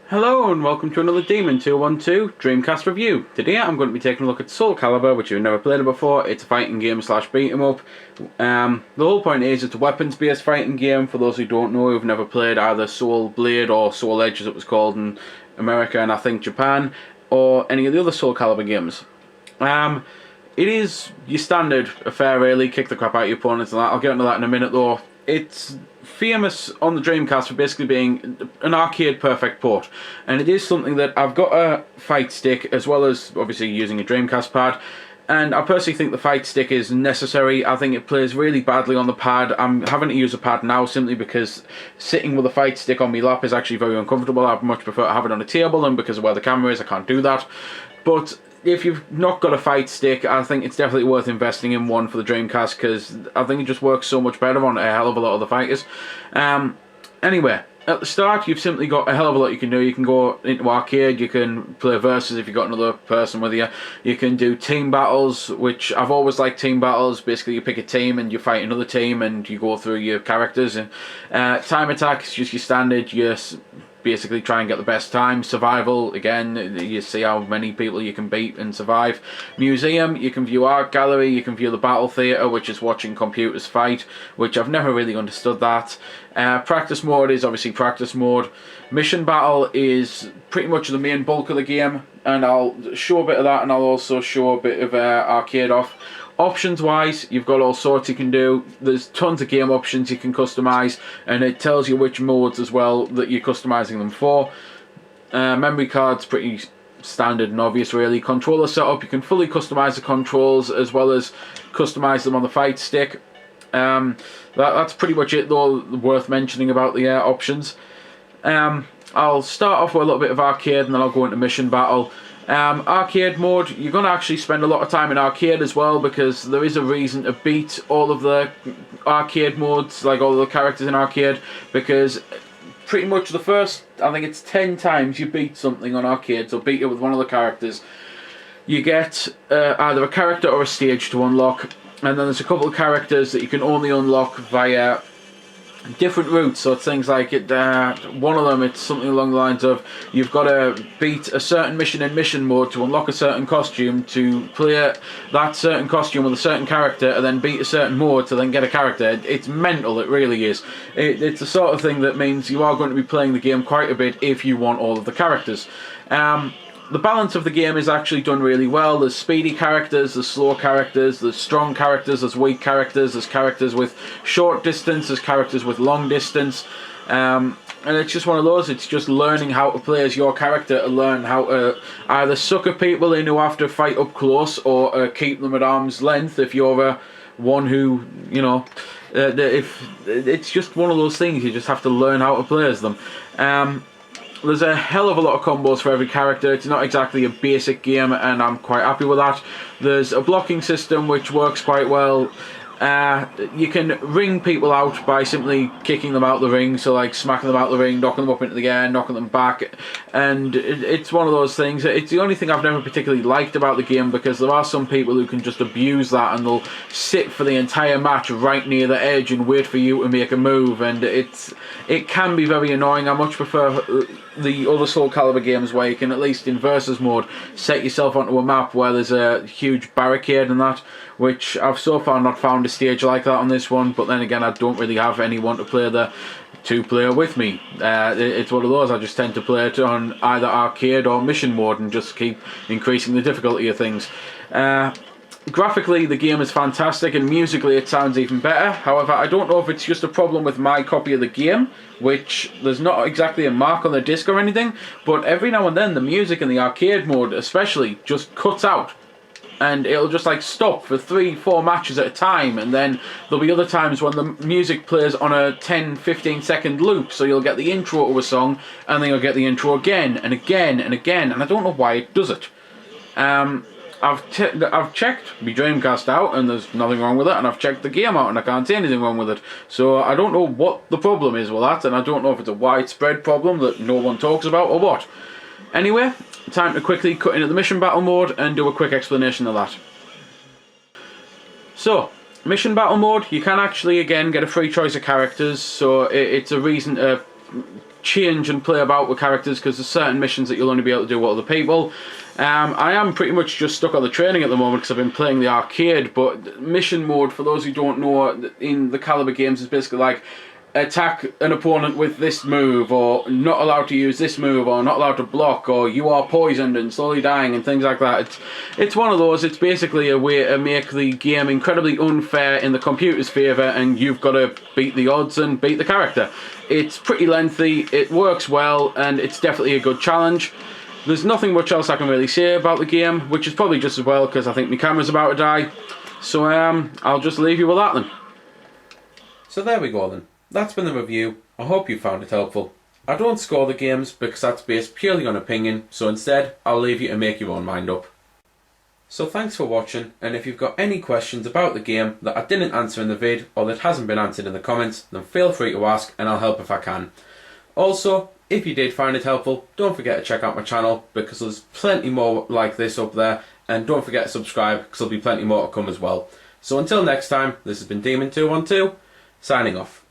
Hello and welcome to another Demon 212 Dreamcast review. Today I'm going to be taking a look at Soul Calibur, which you've never played it before. It's a fighting game slash beat 'em up. The whole point is it's a weapons based fighting game. For those who don't know, who've never played either Soul Blade or Soul Edge as it was called in America and I think Japan, or any of the other Soul Calibur games. It is your standard affair really, kick the crap out of your opponents and that. I'll get into that in a minute though. It's famous on the Dreamcast for basically being an arcade perfect port, and it is something that I've got a fight stick as well as obviously using a Dreamcast pad, and I personally think the fight stick is necessary. I think it plays really badly on the pad. I'm having to use a pad now simply because sitting with a fight stick on my lap is actually very uncomfortable. I'd much prefer to have it on a table, and because of where the camera is I can't do that. But if you've not got a fight stick, I think it's definitely worth investing in one for the Dreamcast, because I think it just works so much better on a hell of a lot of the fighters. Anyway, at the start you've simply got a hell of a lot you can do. You can go into arcade, you can play versus if you've got another person with you. You can do team battles, which I've always liked team battles. Basically you pick a team and you fight another team and you go through your characters. And time attack is just your standard, basically try and get the best time. Survival, again, you see how many people you can beat and survive. Museum, you can view art gallery, you can view the battle theatre, which is watching computers fight, which I've never really understood that. Practice mode is obviously practice mode. Mission battle is pretty much the main bulk of the game, and I'll show a bit of that, and I'll also show a bit of arcade off. Options wise, you've got all sorts you can do. There's tons of game options you can customise, and it tells you which modes as well that you're customising them for. Memory cards, pretty standard and obvious really. Controller setup, you can fully customise the controls as well as customise them on the fight stick. That's pretty much it though, worth mentioning about the options. I'll start off with a little bit of arcade and then I'll go into mission battle. Arcade mode, you're going to actually spend a lot of time in arcade as well, because there is a reason to beat all of the arcade modes, like all of the characters in arcade, because pretty much the first, I think it's 10 times you beat something on arcade, so beat it with one of the characters, you get either a character or a stage to unlock, and then there's a couple of characters that you can only unlock via different routes. So it's things like one of them, it's something along the lines of you've got to beat a certain mission in mission mode to unlock a certain costume, to play that certain costume with a certain character, and then beat a certain mode to then get a character. It's mental, it really is. It's the sort of thing that means you are going to be playing the game quite a bit if you want all of the characters. The balance of the game is actually done really well. There's speedy characters, there's slow characters, there's strong characters, there's weak characters, there's characters with short distance, there's characters with long distance. And it's just one of those, it's just learning how to play as your character, to learn how to either sucker people in who have to fight up close, or keep them at arm's length if you're one who, you know, if it's just one of those things, you just have to learn how to play as them. There's a hell of a lot of combos for every character. It's not exactly a basic game, and I'm quite happy with that. There's a blocking system which works quite well. You can ring people out by simply kicking them out the ring, so like smacking them out the ring, knocking them up into the air, knocking them back, and it's one of those things. It's the only thing I've never particularly liked about the game, because there are some people who can just abuse that and they'll sit for the entire match right near the edge and wait for you to make a move, and it can be very annoying. I much prefer the other Soul Calibur games where you can, at least in versus mode, set yourself onto a map where there's a huge barricade and that, which I've so far not found a stage like that on this one. But then again, I don't really have anyone to play the two-player with me. It's one of those, I just tend to play it on either arcade or mission mode and just keep increasing the difficulty of things. Graphically, the game is fantastic, and musically it sounds even better. However, I don't know if it's just a problem with my copy of the game, which there's not exactly a mark on the disc or anything, but every now and then the music in the arcade mode especially just cuts out. And it'll just like stop for 3-4 matches at a time, and then there'll be other times when the music plays on a 10-15 second loop, so you'll get the intro to a song and then you'll get the intro again and again and again, and I don't know why it does it. I've checked my Dreamcast out and there's nothing wrong with it, and I've checked the game out and I can't see anything wrong with it, so I don't know what the problem is with that, and I don't know if it's a widespread problem that no one talks about or what. Anyway, time to quickly cut into the mission battle mode and do a quick explanation of that. So, mission battle mode, you can actually again get a free choice of characters, so it's a reason to change and play about with characters because there's certain missions that you'll only be able to do with other people. I am pretty much just stuck on the training at the moment because I've been playing the arcade, but mission mode, for those who don't know, in the Calibur games is basically like attack an opponent with this move, or not allowed to use this move, or not allowed to block, or you are poisoned and slowly dying and things like that. It's one of those. It's basically a way to make the game incredibly unfair in the computer's favour, and you've got to beat the odds and beat the character. It's pretty lengthy, it works well, and it's definitely a good challenge. There's nothing much else I can really say about the game, which is probably just as well because I think my camera's about to die. So I'll just leave you with that then. So there we go then. That's been the review. I hope you found it helpful. I don't score the games because that's based purely on opinion, so instead I'll leave you to make your own mind up. So thanks for watching, and if you've got any questions about the game that I didn't answer in the vid or that hasn't been answered in the comments, then feel free to ask and I'll help if I can. Also, if you did find it helpful, don't forget to check out my channel because there's plenty more like this up there, and don't forget to subscribe because there'll be plenty more to come as well. So until next time, this has been Demon212, signing off.